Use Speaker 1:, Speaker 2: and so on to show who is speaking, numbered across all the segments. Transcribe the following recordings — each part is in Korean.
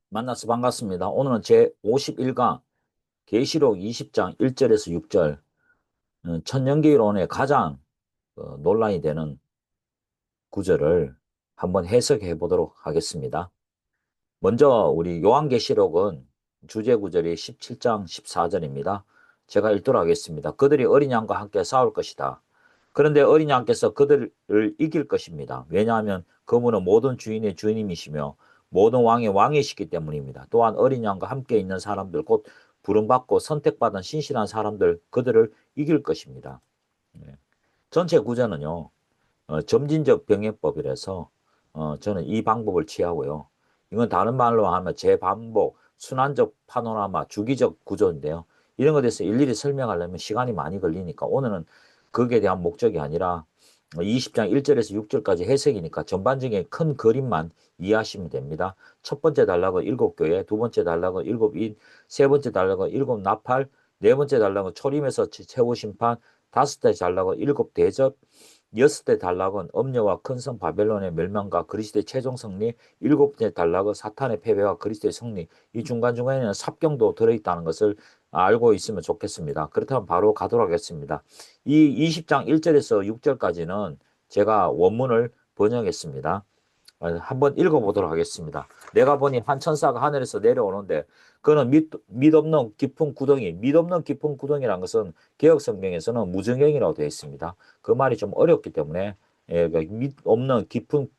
Speaker 1: 만나서 반갑습니다. 오늘은 제 51강 계시록 20장 1절에서 6절 천년계론의 가장 논란이 되는 구절을 한번 해석해 보도록 하겠습니다. 먼저 우리 요한계시록은 주제 구절이 17장 14절입니다. 제가 읽도록 하겠습니다. 그들이 어린 양과 함께 싸울 것이다. 그런데 어린 양께서 그들을 이길 것입니다. 왜냐하면 그분은 모든 주인의 주인이시며 모든 왕의 왕이시기 때문입니다. 또한 어린 양과 함께 있는 사람들, 곧 부름받고 선택받은 신실한 사람들, 그들을 이길 것입니다. 예. 전체 구조는요, 점진적 병행법이라서 저는 이 방법을 취하고요. 이건 다른 말로 하면 재반복, 순환적 파노라마, 주기적 구조인데요. 이런 것에 대해서 일일이 설명하려면 시간이 많이 걸리니까 오늘은 거기에 대한 목적이 아니라 20장 1절에서 6절까지 해석이니까 전반적인 큰 그림만 이해하시면 됩니다. 첫 번째 단락은 일곱 교회, 두 번째 단락은 일곱 인, 세 번째 단락은 일곱 나팔, 네 번째 단락은 초림에서 최후 심판, 다섯째 단락은 일곱 대접, 여섯째 단락은 엄려와 큰 성 바벨론의 멸망과 그리스도의 최종 승리, 일곱째 단락은 사탄의 패배와 그리스도의 승리, 이 중간중간에는 삽경도 들어있다는 것을 알고 있으면 좋겠습니다. 그렇다면 바로 가도록 하겠습니다. 이 20장 1절에서 6절까지는 제가 원문을 번역했습니다. 한번 읽어보도록 하겠습니다. 내가 보니 한 천사가 하늘에서 내려오는데 그는 밑없는 깊은 구덩이, 밑없는 깊은 구덩이라는 것은 개혁성경에서는 무정경이라고 되어 있습니다. 그 말이 좀 어렵기 때문에 밑없는 깊은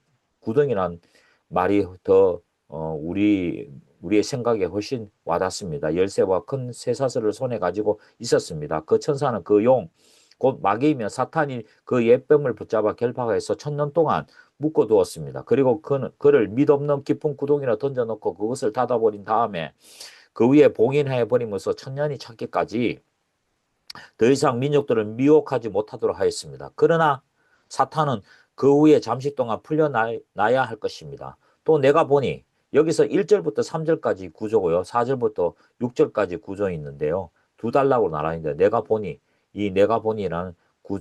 Speaker 1: 구덩이란 말이 더 우리의 생각에 훨씬 와닿습니다. 열쇠와 큰 쇠사슬을 손에 가지고 있었습니다. 그 천사는 그 용, 곧 마귀이며 사탄이 그 옛뱀을 붙잡아 결박해서 천년 동안 묶어두었습니다. 그리고 그를 밑없는 깊은 구덩이로 던져놓고 그것을 닫아버린 다음에 그 위에 봉인해 버리면서 천년이 찾기까지 더 이상 민족들을 미혹하지 못하도록 하였습니다. 그러나 사탄은 그 후에 잠시 동안 풀려나야 할 것입니다. 또 내가 보니 여기서 1절부터 3절까지 구조고요. 4절부터 6절까지 구조 있는데요. 두 단락으로 나눠있는데 내가 보니라는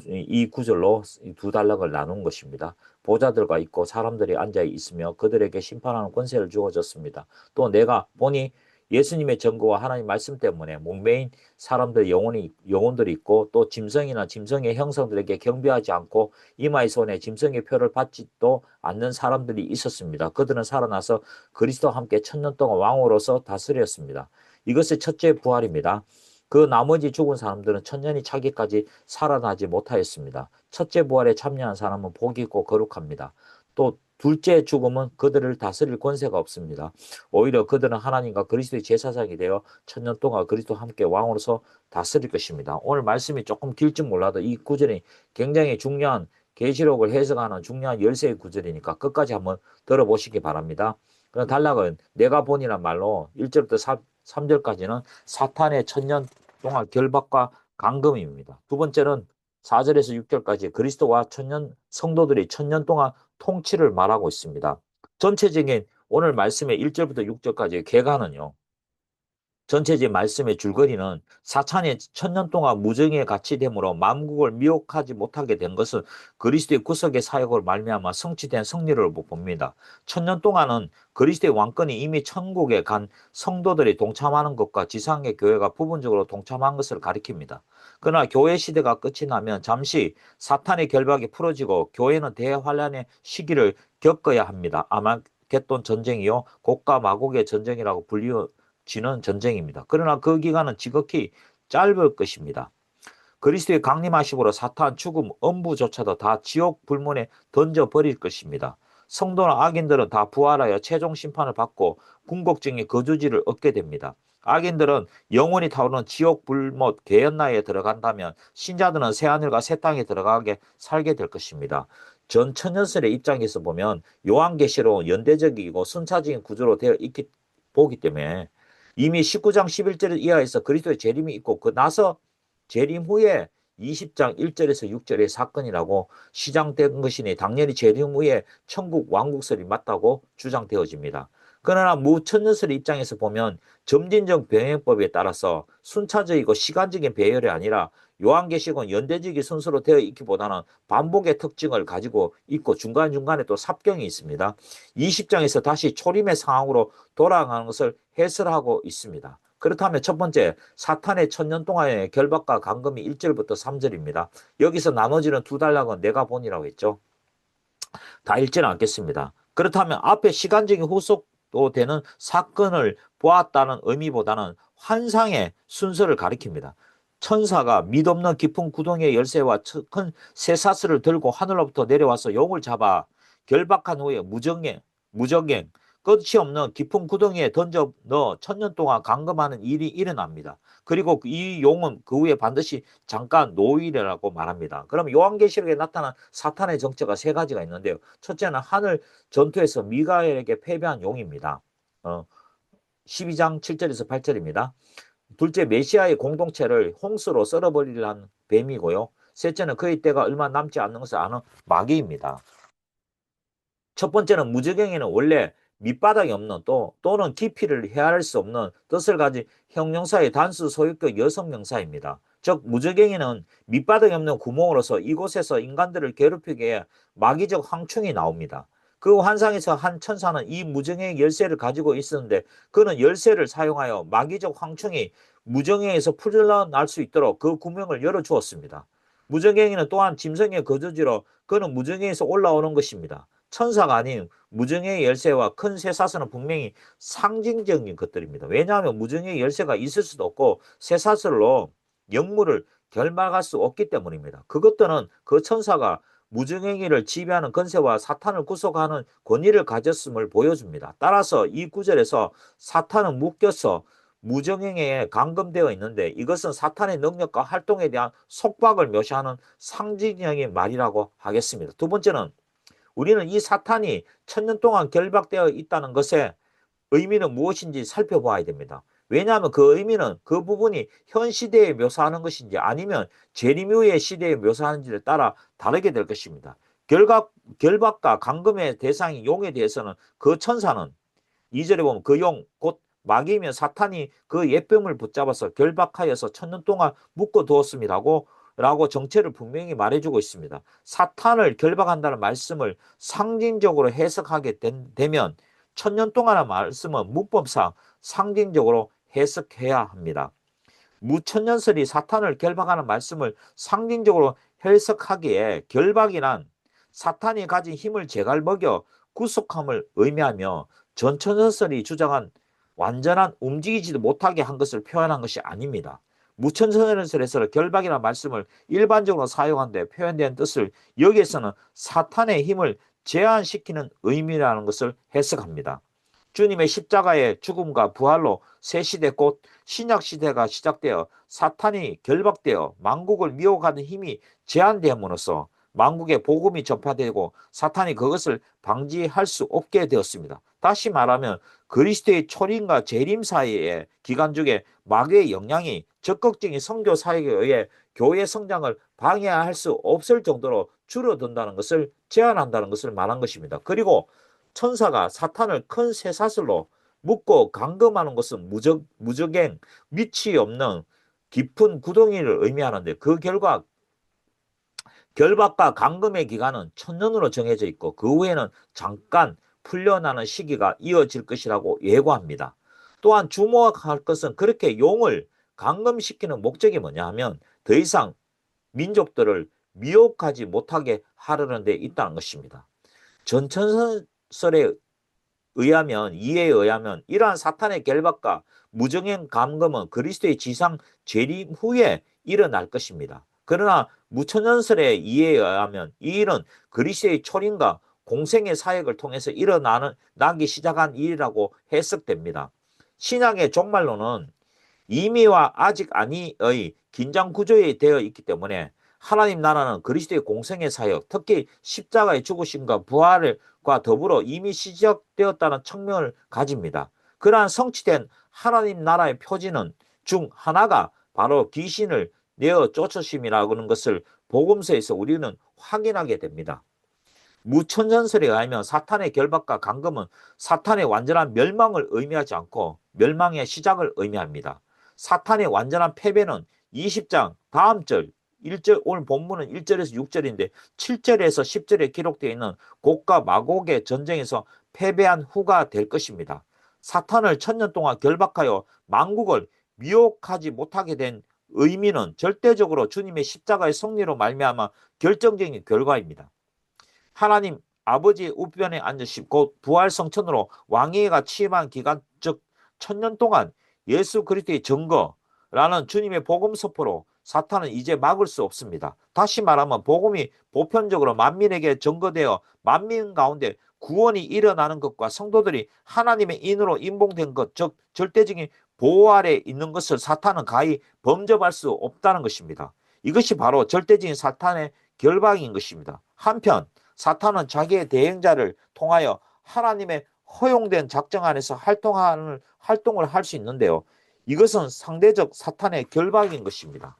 Speaker 1: 이 구절로 두 단락을 나눈 것입니다. 보좌들과 있고 사람들이 앉아 있으며 그들에게 심판하는 권세를 주어졌습니다. 또 내가 보니 예수님의 증거와 하나님 말씀 때문에 목매인 사람들 영혼들이 있고 또 짐승이나 짐승의 형상들에게 경배하지 않고 이마의 손에 짐승의 표를 받지도 않는 사람들이 있었습니다. 그들은 살아나서 그리스도와 함께 천년 동안 왕으로서 다스렸습니다. 이것의 첫째 부활입니다. 그 나머지 죽은 사람들은 천년이 차기까지 살아나지 못하였습니다. 첫째 부활에 참여한 사람은 복이 있고 거룩합니다. 또 둘째 죽음은 그들을 다스릴 권세가 없습니다. 오히려 그들은 하나님과 그리스도의 제사장이 되어 천년 동안 그리스도와 함께 왕으로서 다스릴 것입니다. 오늘 말씀이 조금 길지 몰라도 이 구절이 굉장히 중요한 계시록을 해석하는 중요한 열쇠의 구절이니까 끝까지 한번 들어보시기 바랍니다. 그런 단락은 내가 보니란 말로 1절부터 3절까지는 사탄의 천년 동안 결박과 감금입니다. 두 번째는 4절에서 6절까지 그리스도와 성도들이 천년 동안 통치를 말하고 있습니다. 전체적인 오늘 말씀의 1절부터 6절까지의 개가는요. 전체적인 말씀의 줄거리는 사탄이 천년 동안 무정에 갇히됨으로 만국을 미혹하지 못하게 된 것은 그리스도의 구속의 사역을 말미암아 성취된 승리를 봅니다. 천년 동안은 그리스도의 왕권이 이미 천국에 간 성도들이 동참하는 것과 지상의 교회가 부분적으로 동참한 것을 가리킵니다. 그러나 교회 시대가 끝이 나면 잠시 사탄의 결박이 풀어지고 교회는 대환란의 시기를 겪어야 합니다. 아마겟돈 전쟁이요 곡과 마곡의 전쟁이라고 지는 전쟁입니다. 그러나 그 기간은 지극히 짧을 것입니다. 그리스도의 강림하심으로 사탄, 죽음, 엄부조차도 다 지옥 불문에 던져버릴 것입니다. 성도나 악인들은 다 부활하여 최종 심판을 받고 궁극적인 거주지를 얻게 됩니다. 악인들은 영원히 타오르는 지옥 불못 개연나에 들어간다면 신자들은 새하늘과 새 땅에 들어가게 살게 될 것입니다. 전 천년설의 입장에서 보면 요한계시록은 연대적이고 순차적인 구조로 되어 있기 보기 때문에 이미 19장 11절 이하에서 그리스도의 재림이 있고 그 나서 재림 후에 20장 1절에서 6절의 사건이라고 시장된 것이니 당연히 재림 후에 천국 왕국설이 맞다고 주장되어집니다. 그러나 무천년설의 입장에서 보면 점진적 병행법에 따라서 순차적이고 시간적인 배열이 아니라 요한계시록은 연대직이 순서로 되어 있기보다는 반복의 특징을 가지고 있고 중간중간에 또 삽경이 있습니다. 20장에서 다시 초림의 상황으로 돌아가는 것을 해설하고 있습니다. 그렇다면 첫 번째, 사탄의 천년 동안의 결박과 감금이 1절부터 3절입니다. 여기서 나머지는 두 단락은 내가 본이라고 했죠. 다 읽지는 않겠습니다. 그렇다면 앞에 시간적인 후속도 되는 사건을 보았다는 의미보다는 환상의 순서를 가리킵니다. 천사가 mid없는 깊은 구덩이의 열쇠와 큰 쇠사슬을 들고 하늘로부터 내려와서 용을 잡아 결박한 후에 무적행, 끝이 없는 깊은 구덩이에 던져 넣어 천년 동안 감금하는 일이 일어납니다. 그리고 이 용은 그 후에 반드시 잠깐 노일이라고 말합니다. 그럼 요한계시록에 나타난 사탄의 정체가 세 가지가 있는데요. 첫째는 하늘 전투에서 미가엘에게 패배한 용입니다. 12장 7절에서 8절입니다. 둘째, 메시아의 공동체를 홍수로 썰어버리려는 뱀이고요. 셋째는 그의 때가 얼마 남지 않는 것을 아는 마귀입니다. 첫 번째는 무저갱이는 원래 밑바닥이 없는 또는 깊이를 헤아릴 수 없는 뜻을 가진 형용사의 단수 소유격 여성 명사입니다. 즉 무저갱이는 밑바닥이 없는 구멍으로서 이곳에서 인간들을 괴롭히기 위해 마귀적 황충이 나옵니다. 그 환상에서 한 천사는 이 무저갱이 열쇠를 가지고 있었는데 그는 열쇠를 사용하여 마귀적 황충이 무저갱이에서 풀려날 수 있도록 그 구멍을 열어주었습니다. 무저갱이는 또한 짐승의 거주지로 그는 무저갱이에서 올라오는 것입니다. 천사가 아닌 무정의 열쇠와 큰 쇠사슬은 분명히 상징적인 것들입니다. 왜냐하면 무정의 열쇠가 있을 수도 없고 쇠사슬로 영물을 결박할 수 없기 때문입니다. 그것들은 그 천사가 무정행위를 지배하는 권세와 사탄을 구속하는 권위를 가졌음을 보여줍니다. 따라서 이 구절에서 사탄은 묶여서 무정행위에 감금되어 있는데 이것은 사탄의 능력과 활동에 대한 속박을 묘사하는 상징적인 말이라고 하겠습니다. 두 번째는 우리는 이 사탄이 천년 동안 결박되어 있다는 것의 의미는 무엇인지 살펴봐야 됩니다. 왜냐하면 그 의미는 그 부분이 현 시대에 묘사하는 것인지 아니면 제리묘의 시대에 묘사하는지를 따라 다르게 될 것입니다. 결박과 감금의 대상인 용에 대해서는 그 천사는 2절에 보면 그 용 곧 마귀이며 사탄이 그 예병을 붙잡아서 결박하여서 천년 동안 묶어두었습니다고 라고 정체를 분명히 말해주고 있습니다. 사탄을 결박한다는 말씀을 상징적으로 해석하게 되면 천년 동안의 말씀은 문법상 상징적으로 해석해야 합니다. 무천년설이 사탄을 결박하는 말씀을 상징적으로 해석하기에 결박이란 사탄이 가진 힘을 제갈먹여 구속함을 의미하며 전천년설이 주장한 완전한 움직이지도 못하게 한 것을 표현한 것이 아닙니다. 무천년설에서 결박이라는 말씀을 일반적으로 사용하는데 표현된 뜻을 여기에서는 사탄의 힘을 제한시키는 의미라는 것을 해석합니다. 주님의 십자가의 죽음과 부활로 새 시대 곧 신약 시대가 시작되어 사탄이 결박되어 만국을 미혹하는 힘이 제한됨으로써 만국의 복음이 전파되고 사탄이 그것을 방지할 수 없게 되었습니다. 다시 말하면 그리스도의 초림과 재림 사이의 기간 중에 마귀의 영향이 적극적인 선교 사역에 의해 교회 성장을 방해할 수 없을 정도로 줄어든다는 것을 제한한다는 것을 말한 것입니다. 그리고 천사가 사탄을 큰 쇠사슬로 묶고 감금하는 것은 무적행, 밑이 없는 깊은 구덩이를 의미하는데 그 결과 결박과 감금의 기간은 천년으로 정해져 있고 그 후에는 잠깐 풀려나는 시기가 이어질 것이라고 예고합니다. 또한 주목할 것은 그렇게 용을 감금시키는 목적이 뭐냐 하면 더 이상 민족들을 미혹하지 못하게 하려는 데 있다는 것입니다. 전천설에 이해에 의하면 이러한 사탄의 결박과 무정행 감금은 그리스도의 지상 재림 후에 일어날 것입니다. 그러나 무천년설의 이해에 의하면 이 일은 그리스도의 초림과 공생의 사역을 통해서 나기 시작한 일이라고 해석됩니다. 신약의 종말론은 이미와 아직 아니의 긴장 구조에 되어 있기 때문에 하나님 나라는 그리스도의 공생의 사역, 특히 십자가의 죽으심과 부활과 더불어 이미 시작되었다는 측면을 가집니다. 그러한 성취된 하나님 나라의 표지는 중 하나가 바로 귀신을 내어 쫓으심이라고 하는 것을 복음서에서 우리는 확인하게 됩니다. 무천년설에 의하면 사탄의 결박과 감금은 사탄의 완전한 멸망을 의미하지 않고 멸망의 시작을 의미합니다. 사탄의 완전한 패배는 20장 다음 절 1절, 오늘 본문은 1절에서 6절인데 7절에서 10절에 기록되어 있는 곡과 마곡의 전쟁에서 패배한 후가 될 것입니다. 사탄을 천년 동안 결박하여 만국을 미혹하지 못하게 된 의미는 절대적으로 주님의 십자가의 승리로 말미암아 결정적인 결과입니다. 하나님 아버지의 우편에 앉으신 곧 부활 성천으로 왕위가 취임한 기간, 즉 천년 동안 예수 그리스도의 증거라는 주님의 복음 선포로 사탄은 이제 막을 수 없습니다. 다시 말하면 복음이 보편적으로 만민에게 증거되어 만민 가운데 구원이 일어나는 것과 성도들이 하나님의 인으로 인봉된 것, 즉 절대적인 보호 아래 있는 것을 사탄은 가히 범접할 수 없다는 것입니다. 이것이 바로 절대적인 사탄의 결박인 것입니다. 한편 사탄은 자기의 대행자를 통하여 하나님의 허용된 작정 안에서 활동을 할 수 있는데요. 이것은 상대적 사탄의 결박인 것입니다.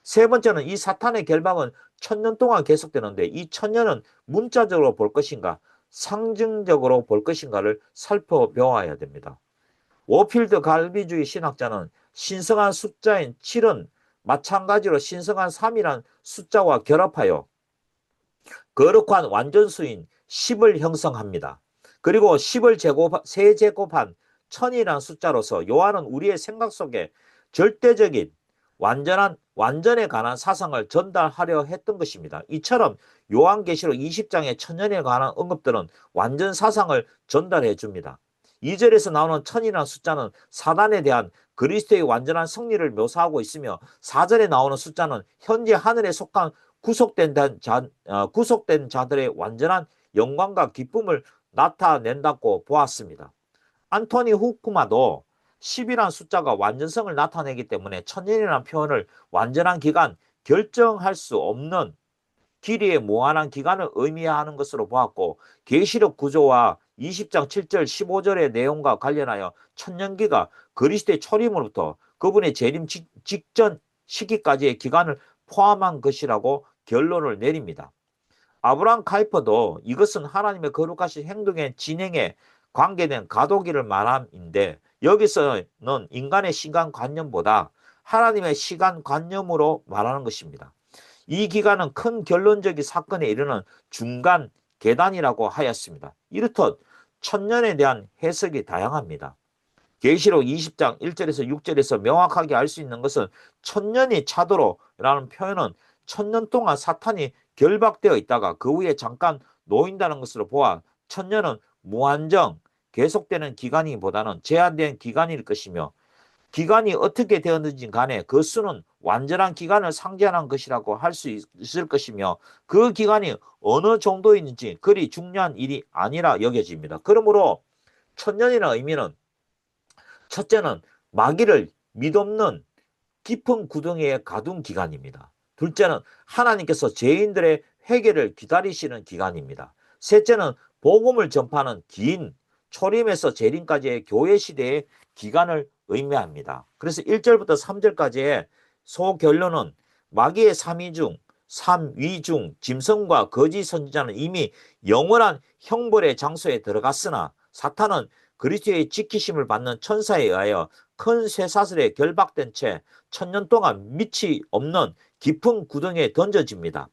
Speaker 1: 세 번째는 이 사탄의 결박은 천년 동안 계속되는데 이 천년은 문자적으로 볼 것인가 상징적으로 볼 것인가를 살펴보아야 됩니다. 워필드 갈비주의 신학자는 신성한 숫자인 7은 마찬가지로 신성한 3이란 숫자와 결합하여 거룩한 완전수인 10을 형성합니다. 그리고 10을 세제곱한 천이라는 숫자로서 요한은 우리의 생각 속에 절대적인 완전에 관한 사상을 전달하려 했던 것입니다. 이처럼 요한계시록 20장의 천년에 관한 언급들은 완전 사상을 전달해 줍니다. 2절에서 나오는 천이라는 숫자는 사단에 대한 그리스도의 완전한 승리를 묘사하고 있으며 4절에 나오는 숫자는 현재 하늘에 속한 구속된 자들의 완전한 영광과 기쁨을 나타낸다고 보았습니다. 안토니 후쿠마도 10이라는 숫자가 완전성을 나타내기 때문에 천년이라는 표현을 완전한 기간, 결정할 수 없는 길이의 무한한 기간을 의미하는 것으로 보았고 계시록 구조와 20장 7절 15절의 내용과 관련하여 천년기가 그리스도의 초림으로부터 그분의 재림 직전 시기까지의 기간을 포함한 것이라고 결론을 내립니다. 아브라함 카이퍼도 이것은 하나님의 거룩하신 행동의 진행에 관계된 가도기를 말함인데 여기서는 인간의 시간관념보다 하나님의 시간관념으로 말하는 것입니다. 이 기간은 큰 결론적인 사건에 이르는 중간 계단이라고 하였습니다. 이렇듯 천년에 대한 해석이 다양합니다. 계시록 20장 1절에서 6절에서 명확하게 알 수 있는 것은 천년이 차도록이라는 표현은 천년 동안 사탄이 결박되어 있다가 그 후에 잠깐 놓인다는 것으로 보아 천년은 무한정 계속되는 기간이보다는 제한된 기간일 것이며 기간이 어떻게 되었는지 간에 그 수는 완전한 기간을 상징하는 것이라고 할 수 있을 것이며 그 기간이 어느 정도인지 그리 중요한 일이 아니라 여겨집니다. 그러므로 천년이라는 의미는 첫째는 마귀를 믿없는 깊은 구덩이에 가둔 기간입니다. 둘째는 하나님께서 죄인들의 회개를 기다리시는 기간입니다. 셋째는 복음을 전파하는 긴 초림에서 재림까지의 교회 시대의 기간을 의미합니다. 그래서 1절부터 3절까지의 소결론은 마귀의 3위 중 3위 중 짐승과 거짓 선지자는 이미 영원한 형벌의 장소에 들어갔으나 사탄은 그리스도의 지키심을 받는 천사에 의하여 큰 쇠사슬에 결박된 채 천년 동안 밑이 없는 깊은 구덩이에 던져집니다.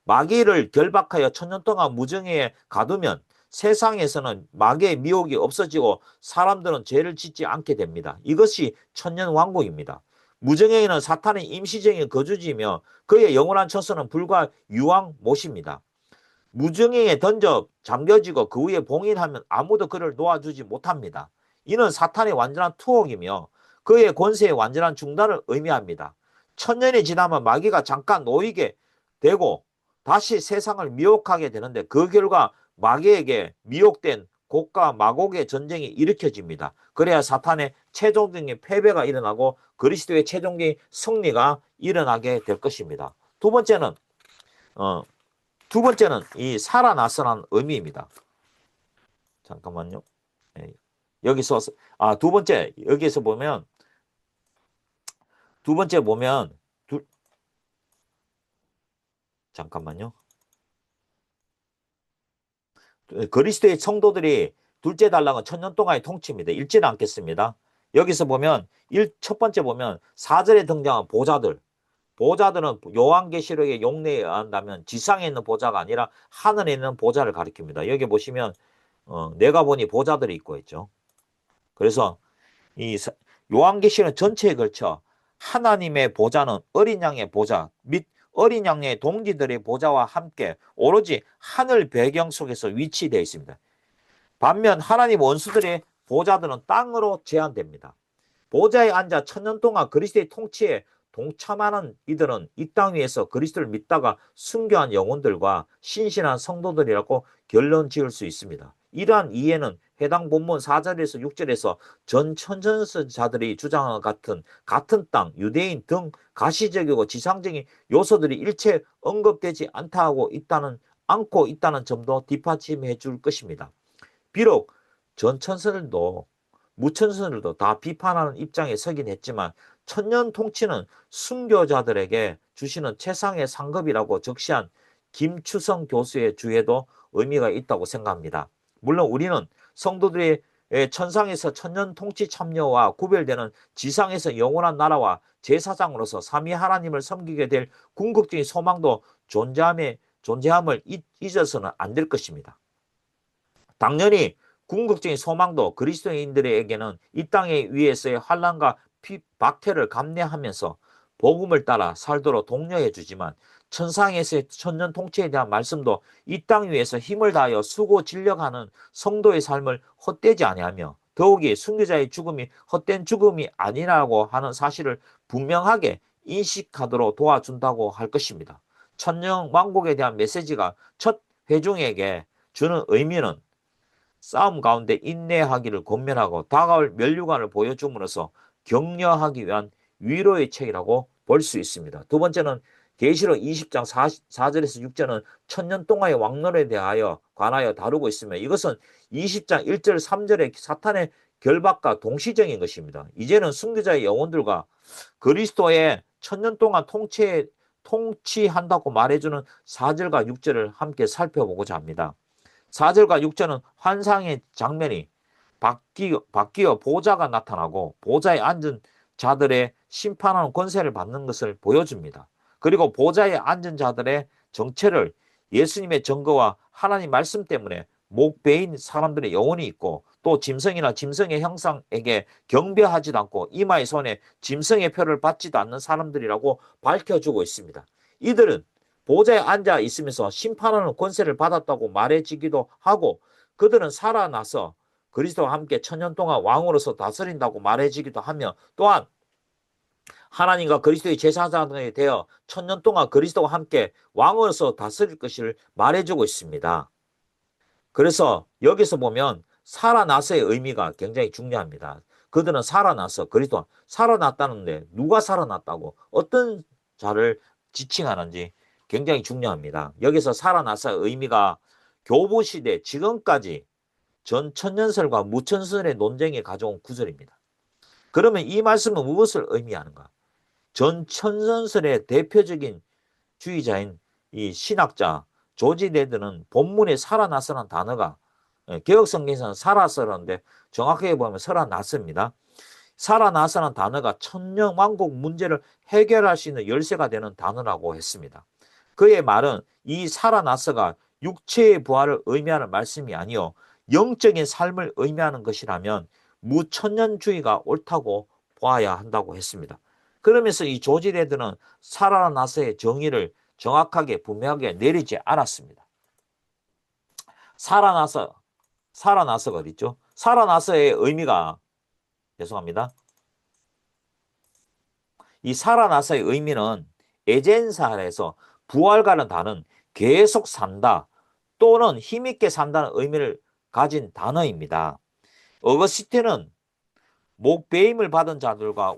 Speaker 1: 마귀를 결박하여 천년 동안 무정에 가두면 세상에서는 마귀의 미혹이 없어지고 사람들은 죄를 짓지 않게 됩니다. 이것이 천년 왕국입니다. 무정에는 사탄의 임시적인 거주지이며 그의 영원한 처소는 불과 유황 못입니다. 무정에 던져 잠겨지고 그 위에 봉인하면 아무도 그를 놓아주지 못합니다. 이는 사탄의 완전한 투옥이며 그의 권세의 완전한 중단을 의미합니다. 천년이 지나면 마귀가 잠깐 놓이게 되고 다시 세상을 미혹하게 되는데 그 결과 마귀에게 미혹된 곡과 마곡의 전쟁이 일으켜집니다. 그래야 사탄의 최종적인 패배가 일어나고 그리스도의 최종적인 승리가 일어나게 될 것입니다. 두 번째는 이 살아나서라는 의미입니다. 잠깐만요. 여기서 두 번째 여기서 보면 잠깐만요. 그리스도의 성도들이 둘째 달랑은 천년 동안의 통치입니다. 읽지는 않겠습니다. 여기서 보면 첫 번째 보면 4절에 등장한 보좌들 보좌들은 요한계시록의 용례에 의한다면 지상에 있는 보좌가 아니라 하늘에 있는 보좌를 가리킵니다. 여기 보시면 내가 보니 보좌들이 있고 있죠. 그래서 이 요한계시록 전체에 걸쳐 하나님의 보좌는 어린 양의 보좌 및 어린 양의 동지들의 보좌와 함께 오로지 하늘 배경 속에서 위치되어 있습니다. 반면 하나님 원수들의 보좌들은 땅으로 제한됩니다. 보좌에 앉아 천년 동안 그리스도의 통치에 동참하는 이들은 이 땅 위에서 그리스도를 믿다가 순교한 영혼들과 신실한 성도들이라고 결론 지을 수 있습니다. 이러한 이해는 해당 본문 4절에서 6절에서 전 천전자들이 주장한 같은 땅, 유대인 등 가시적이고 지상적인 요소들이 일체 언급되지 않고 있다는 점도 뒷받침해 줄 것입니다. 비록 전천선들도 무천선들도 다 비판하는 입장에 서긴 했지만 천년 통치는 순교자들에게 주시는 최상의 상급이라고 적시한 김추성 교수의 주에도 의미가 있다고 생각합니다. 물론 우리는 성도들의 천상에서 천년 통치 참여와 구별되는 지상에서 영원한 나라와 제사장으로서 삼위 하나님을 섬기게 될 궁극적인 소망도 존재함을 잊어서는 안 될 것입니다. 당연히 궁극적인 소망도 그리스도인들에게는 이 땅의 위에서의 환난과 박해를 감내하면서 복음을 따라 살도록 독려해 주지만 천상에서의 천년 통치에 대한 말씀도 이 땅 위에서 힘을 다하여 수고 진력하는 성도의 삶을 헛되지 아니하며 더욱이 순교자의 죽음이 헛된 죽음이 아니라고 하는 사실을 분명하게 인식하도록 도와준다고 할 것입니다. 천년 왕국에 대한 메시지가 첫 회중에게 주는 의미는 싸움 가운데 인내하기를 권면하고 다가올 면류관을 보여줌으로써 격려하기 위한 위로의 책이라고 볼 수 있습니다. 두 번째는 계시록 20장 4절에서 6절은 천년 동안의 왕론에 관하여 다루고 있으며 이것은 20장 1절 3절의 사탄의 결박과 동시적인 것입니다. 이제는 순교자의 영혼들과 그리스도의 천년 동안 통치한다고 말해주는 4절과 6절을 함께 살펴보고자 합니다. 4절과 6절은 환상의 장면이 바뀌어 보좌가 나타나고 보좌에 앉은 자들의 심판하는 권세를 받는 것을 보여줍니다. 그리고 보좌에 앉은 자들의 정체를 예수님의 증거와 하나님 말씀 때문에 목 베인 사람들의 영혼이 있고 또 짐승이나 짐승의 형상에게 경배하지도 않고 이마의 손에 짐승의 표를 받지도 않는 사람들이라고 밝혀주고 있습니다. 이들은 보좌에 앉아 있으면서 심판하는 권세를 받았다고 말해지기도 하고 그들은 살아나서 그리스도와 함께 천년 동안 왕으로서 다스린다고 말해지기도 하며 또한 하나님과 그리스도의 제사장이 되어 천년 동안 그리스도와 함께 왕으로서 다스릴 것을 말해주고 있습니다. 그래서 여기서 보면 살아나서의 의미가 굉장히 중요합니다. 그들은 살아나서 그리스도 살아났다는데 누가 살아났다고 어떤 자를 지칭하는지 굉장히 중요합니다. 여기서 살아나서 의미가 교보시대 지금까지 전 천년설과 무천년설의 논쟁에 가져온 구절입니다. 그러면 이 말씀은 무엇을 의미하는가? 전 천년설의 대표적인 주의자인 이 신학자 조지 레드는 본문에 살아나서라는 단어가 개혁성경에서는 살아서라는데 정확하게 보면 살아났습니다. 살아나서라는 단어가 천년왕국 문제를 해결할 수 있는 열쇠가 되는 단어라고 했습니다. 그의 말은 이 살아나서가 육체의 부활을 의미하는 말씀이 아니요 영적인 삶을 의미하는 것이라면 무천년주의가 옳다고 보아야 한다고 했습니다. 그러면서 이 조지 레드는 살아나서의 정의를 정확하게 분명하게 내리지 않았습니다. 살아나서가 어딨죠? 살아나서의 의미가 죄송합니다. 이 살아나서의 의미는 에젠사에서 부활과는 다른 계속 산다 또는 힘있게 산다는 의미를 가진 단어입니다. 어거스틴은 목배임을 받은 자들과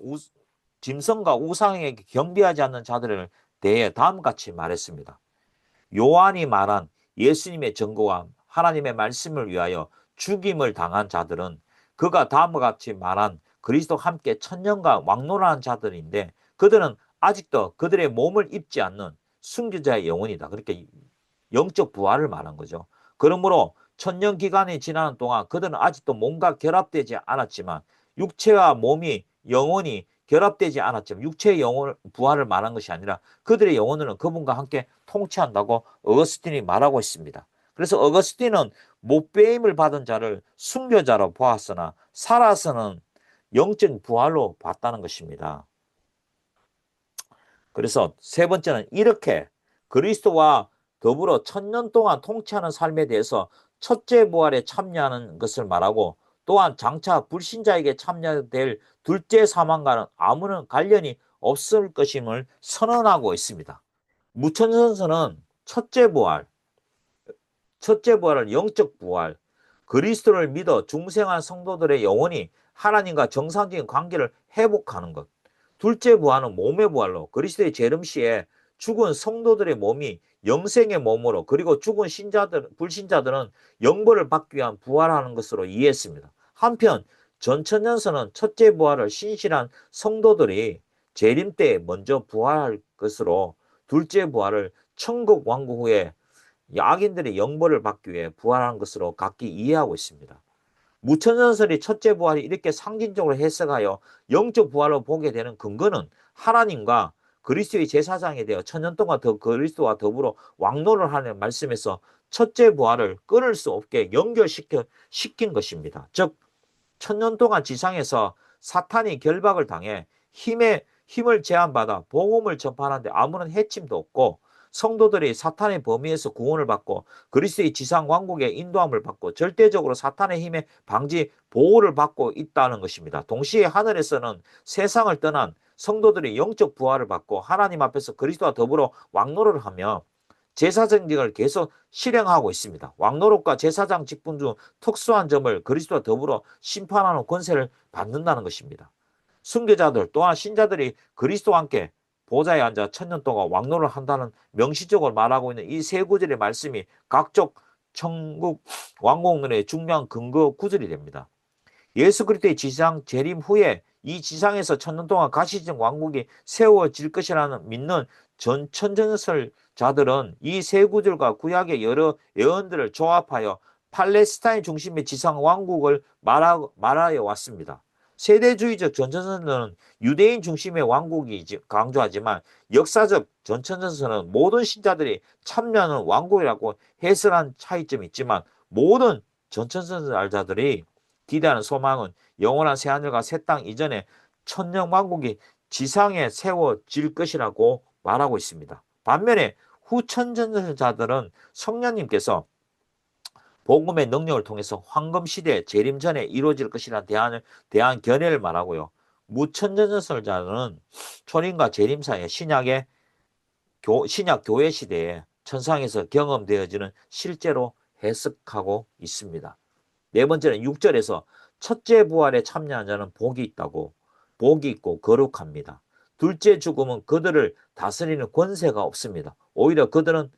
Speaker 1: 짐승과 우상에게 경배하지 않는 자들을 대해 다음과 같이 말했습니다. 요한이 말한 예수님의 증거와 하나님의 말씀을 위하여 죽임을 당한 자들은 그가 다음과 같이 말한 그리스도와 함께 천년간 왕노하는 자들인데 그들은 아직도 그들의 몸을 입지 않는 순교자의 영혼이다. 그렇게 영적 부활을 말한 거죠. 그러므로 천년 기간이 지나는 동안 그들은 아직도 몸과 결합되지 않았지만 육체와 몸이 영혼이 결합되지 않았지만 육체의 영혼 부활을 말한 것이 아니라 그들의 영혼은 그분과 함께 통치한다고 어거스틴이 말하고 있습니다. 그래서 어거스틴은 못배임을 받은 자를 순교자로 보았으나 살아서는 영적 부활로 봤다는 것입니다. 그래서 세 번째는 이렇게 그리스도와 더불어 1000년 동안 통치하는 삶에 대해서 첫째 부활에 참여하는 것을 말하고 또한 장차 불신자에게 참여될 둘째 사망과는 아무런 관련이 없을 것임을 선언하고 있습니다. 무천선서는 첫째 부활은 영적 부활, 그리스도를 믿어 중생한 성도들의 영혼이 하나님과 정상적인 관계를 회복하는 것. 둘째 부활은 몸의 부활로 그리스도의 재림 시에 죽은 성도들의 몸이 영생의 몸으로 그리고 죽은 불신자들은 영벌을 받기 위한 부활하는 것으로 이해했습니다. 한편 전천년서는 첫째 부활을 신실한 성도들이 재림 때 먼저 부활할 것으로 둘째 부활을 천국 왕국 후에 악인들의 영벌을 받기 위해 부활한 것으로 각기 이해하고 있습니다. 무천전설이 첫째 부활이 이렇게 상징적으로 해석하여 영적 부활로 보게 되는 근거는 하나님과 그리스도의 제사장이 되어 천년 동안 더 그리스도와 더불어 왕노를 하는 말씀에서 첫째 부활을 끊을 수 없게 연결시킨 것입니다. 즉 천년 동안 지상에서 사탄이 결박을 당해 힘을 제한받아 복음을 전파하는데 아무런 해침도 없고 성도들이 사탄의 범위에서 구원을 받고 그리스도의 지상 왕국의 인도함을 받고 절대적으로 사탄의 힘에 방지 보호를 받고 있다는 것입니다. 동시에 하늘에서는 세상을 떠난 성도들이 영적 부활을 받고 하나님 앞에서 그리스도와 더불어 왕노를 하며 제사장직을 계속 실행하고 있습니다. 왕노릇과 제사장 직분 중 특수한 점을 그리스도와 더불어 심판하는 권세를 받는다는 것입니다. 순교자들 또한 신자들이 그리스도와 함께 보좌에 앉아 천년 동안 왕노를 한다는 명시적으로 말하고 있는 이 세 구절의 말씀이 각종 천국 왕국론의 중요한 근거 구절이 됩니다. 예수 그리스도의 지상 재림 후에 이 지상에서 천년 동안 가시적 왕국이 세워질 것이라는 믿는 전천전설자들은 이 세 구절과 구약의 여러 예언들을 조합하여 팔레스타인 중심의 지상 왕국을 말하여 왔습니다. 세대주의적 전천전설은 유대인 중심의 왕국이 강조하지만 역사적 전천전설은 모든 신자들이 참여하는 왕국이라고 해석한 차이점이 있지만 모든 전천전설자들이 기대하는 소망은 영원한 새하늘과 새 땅 이전에 천년 왕국이 지상에 세워질 것이라고 말하고 있습니다. 반면에 후천전자들은 성령님께서 복음의 능력을 통해서 황금시대 재림 전에 이루어질 것이라는 대한 견해를 말하고요. 무천전설자는 초림과 재림 사이에 신약 교회 시대에 천상에서 경험되어지는 실제로 해석하고 있습니다. 네 번째는 6절에서 첫째 부활에 참여한 자는 복이 있고 거룩합니다. 둘째 죽음은 그들을 다스리는 권세가 없습니다. 오히려 그들은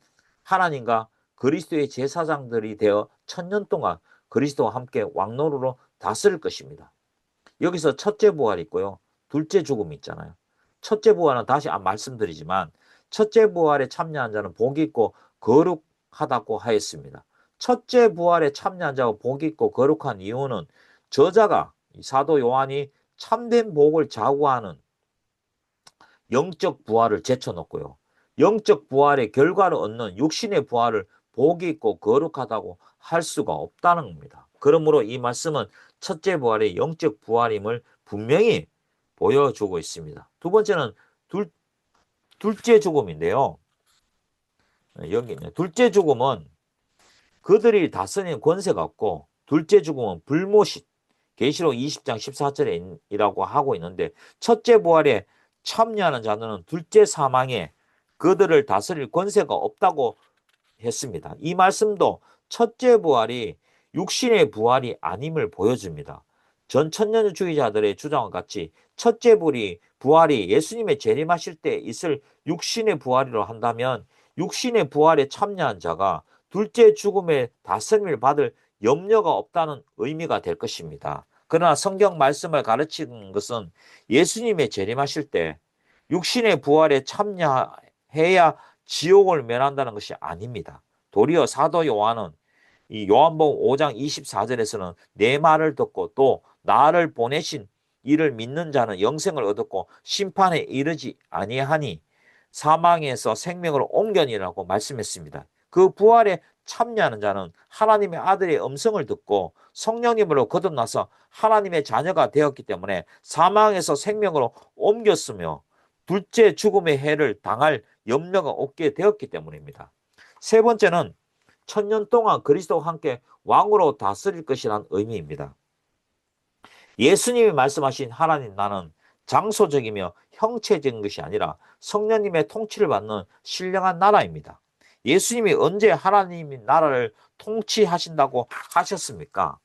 Speaker 1: 하나님과 그리스도의 제사장들이 되어 천년 동안 그리스도와 함께 왕노루로 다스릴 것입니다. 여기서 첫째 부활이 있고요. 둘째 죽음이 있잖아요. 첫째 부활은 다시 말씀드리지만 첫째 부활에 참여한 자는 복이 있고 거룩하다고 하였습니다. 첫째 부활에 참여한 자가 복이 있고 거룩한 이유는 저자가 사도 요한이 참된 복을 자구하는 영적 부활을 제쳐놓고요. 영적 부활의 결과를 얻는 육신의 부활을 복이 있고 거룩하다고 할 수가 없다는 겁니다. 그러므로 이 말씀은 첫째 부활의 영적 부활임을 분명히 보여주고 있습니다. 두 번째는 둘째 죽음인데요. 여기 있네. 둘째 죽음은 그들이 다스리는 권세가 없고 둘째 죽음은 불모식 계시록 20장 14절이라고 하고 있는데 첫째 부활에 참여하는 자들은 둘째 사망에 그들을 다스릴 권세가 없다고 했습니다. 이 말씀도 첫째 부활이 육신의 부활이 아님을 보여줍니다. 전 천년주의자들의 주장과 같이 첫째 부활이 예수님의 재림하실 때 있을 육신의 부활이라 한다면 육신의 부활에 참여한 자가 둘째 죽음의 다스림을 받을 염려가 없다는 의미가 될 것입니다. 그러나 성경 말씀을 가르치는 것은 예수님의 재림하실 때 육신의 부활에 참여해야 지옥을 면한다는 것이 아닙니다. 도리어 사도 요한은 이 요한복음 5장 24절에서는 내 말을 듣고 또 나를 보내신 이를 믿는 자는 영생을 얻었고 심판에 이르지 아니하니 사망에서 생명으로 옮겨니라고 말씀했습니다. 그 부활에 참여하는 자는 하나님의 아들의 음성을 듣고 성령님으로 거듭나서 하나님의 자녀가 되었기 때문에 사망에서 생명으로 옮겼으며 둘째 죽음의 해를 당할 염려가 없게 되었기 때문입니다. 세 번째는 천년 동안 그리스도와 함께 왕으로 다스릴 것이란 의미입니다. 예수님이 말씀하신 하나님 나는 장소적이며 형체적인 것이 아니라 성령님의 통치를 받는 신령한 나라입니다. 예수님이 언제 하나님의 나라를 통치하신다고 하셨습니까?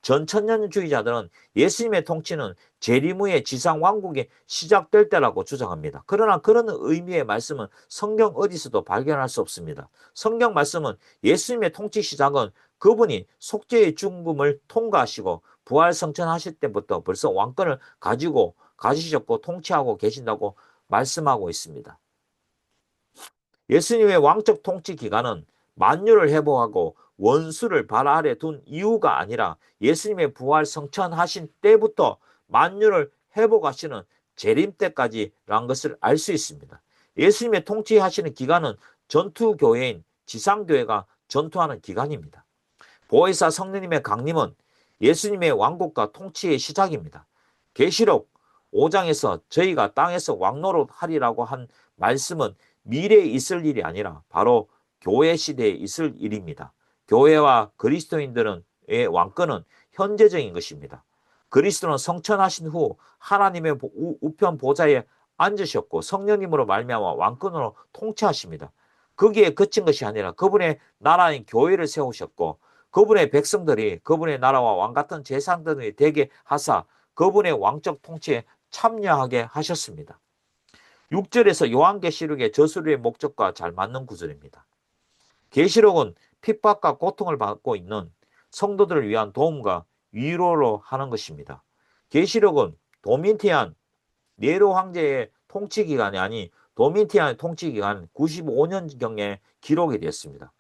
Speaker 1: 전천년주의자들은 예수님의 통치는 재림후의 지상왕국이 시작될 때라고 주장합니다. 그러나 그런 의미의 말씀은 성경 어디서도 발견할 수 없습니다. 성경 말씀은 예수님의 통치 시작은 그분이 속죄의 죽음을 통과하시고 부활 성천하실 때부터 벌써 왕권을 가지셨고 통치하고 계신다고 말씀하고 있습니다. 예수님의 왕적 통치 기간은 만유를 회복하고 원수를 발 아래 둔 이유가 아니라 예수님의 부활 성천하신 때부터 만유를 회복하시는 재림 때까지라는 것을 알 수 있습니다. 예수님의 통치하시는 기간은 전투교회인 지상교회가 전투하는 기간입니다. 보혜사 성령님의 강림은 예수님의 왕국과 통치의 시작입니다. 계시록 5장에서 저희가 땅에서 왕노릇 하리라고 한 말씀은 미래에 있을 일이 아니라 바로 교회 시대에 있을 일입니다. 교회와 그리스도인들의 왕권은 현재적인 것입니다. 그리스도는 성천하신 후 하나님의 우편 보좌에 앉으셨고 성령님으로 말미암아 왕권으로 통치하십니다. 거기에 그친 것이 아니라 그분의 나라인 교회를 세우셨고 그분의 백성들이 그분의 나라와 왕 같은 제사장들이 되게 하사 그분의 왕적 통치에 참여하게 하셨습니다. 6절에서 요한계시록의 저수리의 목적과 잘 맞는 구절입니다. 계시록은 핍박과 고통을 받고 있는 성도들을 위한 도움과 위로로 하는 것입니다. 계시록은 도미티안 네로 황제의 통치 기간이 아닌 도미티안의 통치 기간 95년경에 기록이 되었습니다.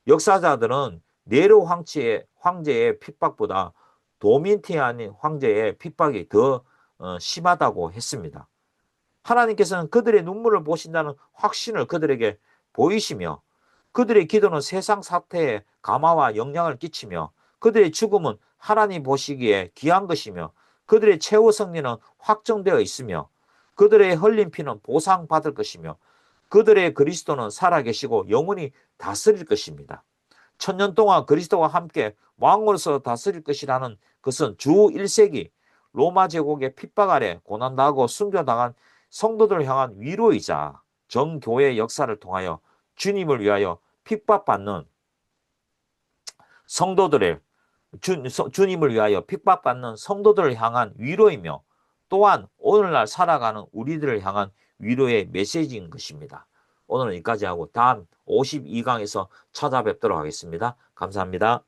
Speaker 1: 역사자들은 네로 황제의 핍박보다 도미티안 황제의 핍박이 더 심하다고 했습니다. 하나님께서는 그들의 눈물을 보신다는 확신을 그들에게 보이시며 그들의 기도는 세상 사태에 감화와 영향을 끼치며 그들의 죽음은 하나님 보시기에 귀한 것이며 그들의 최후 승리는 확정되어 있으며 그들의 흘린 피는 보상받을 것이며 그들의 그리스도는 살아계시고 영원히 다스릴 것입니다. 천년 동안 그리스도와 함께 왕으로서 다스릴 것이라는 것은 주 1세기 로마 제국의 핍박 아래 고난당하고 순교당한 성도들을 향한 위로이자 정교회의 역사를 통하여 주님을 위하여 핍박받는 성도들의 주님을 위하여 핍박받는 성도들을 향한 위로이며 또한 오늘날 살아가는 우리들을 향한 위로의 메시지인 것입니다. 오늘은 여기까지 하고 다음 52강에서 찾아뵙도록 하겠습니다. 감사합니다.